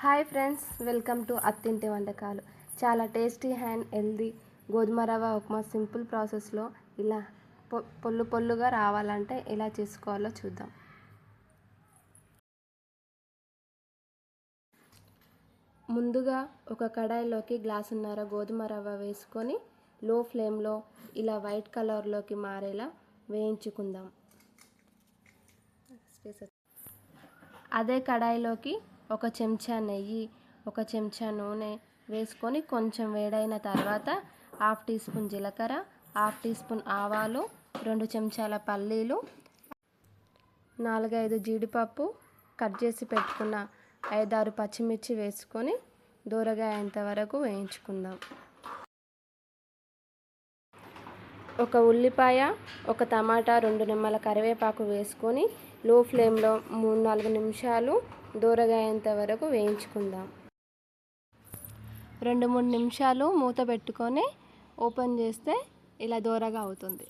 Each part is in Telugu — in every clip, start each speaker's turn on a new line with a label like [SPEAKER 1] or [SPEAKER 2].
[SPEAKER 1] హాయ్ ఫ్రెండ్స్, వెల్కమ్ టు అత్తింటి వంటకాలు. చాలా టేస్టీ అండ్ హెల్దీ గోధుమ రవ్వ ఉప్మా సింపుల్ ప్రాసెస్లో ఇలా పొల్లుగా రావాలంటే ఎలా చేసుకోవాలో చూద్దాం. ముందుగా ఒక కడాయిలోకి గ్లాసున్నర గోధుమ రవ్వ వేసుకొని లో ఫ్లేమ్లో ఇలా వైట్ కలర్లోకి మారేలా వేయించుకుందాం. అదే కడాయిలోకి ఒక చెంచా నెయ్యి, ఒక చెంచా నూనె వేసుకొని కొంచెం వేడైన తర్వాత హాఫ్ టీ స్పూన్ జీలకర్ర, హాఫ్ టీ స్పూన్ ఆవాలు, 2 చెంచాల పల్లీలు, 4-5 జీడిపప్పు, కట్ చేసి పెట్టుకున్న 5-6 పచ్చిమిర్చి వేసుకొని దూరగా అయ్యేంత వరకు వేయించుకుందాం. ఒక ఉల్లిపాయ, ఒక టమాటా, 2 రెమ్మల కరివేపాకు వేసుకొని లో ఫ్లేమ్లో 3-4 నిమిషాలు దూరగా అయ్యేంత వరకు వేయించుకుందాం. 2-3 నిమిషాలు మూత పెట్టుకొని ఓపెన్ చేస్తే ఇలా దూరగా అవుతుంది.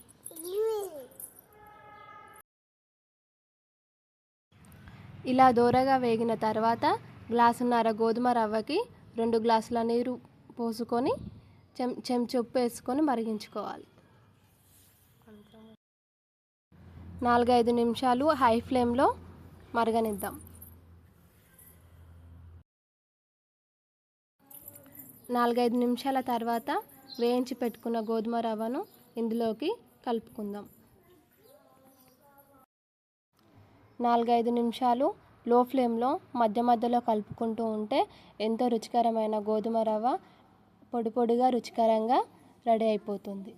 [SPEAKER 1] ఇలా దూరగా వేగిన తర్వాత గ్లాసున్నర గోధుమ రవ్వకి 2 గ్లాసుల నీరు పోసుకొని చెంచా ఉప్పు వేసుకొని మరిగించుకోవాలి. 4-5 నిమిషాలు హై ఫ్లేమ్లో మరగనిద్దాం. 4-5 నిమిషాల తర్వాత వేయించి పెట్టుకున్న గోధుమ రవ్వను ఇందులోకి కలుపుకుందాం. 4-5 నిమిషాలు లో ఫ్లేమ్లో మధ్య మధ్యలో కలుపుకుంటూ ఉంటే ఎంతో రుచికరమైన గోధుమ రవ్వ పొడిగా రుచికరంగా రెడీ అయిపోతుంది.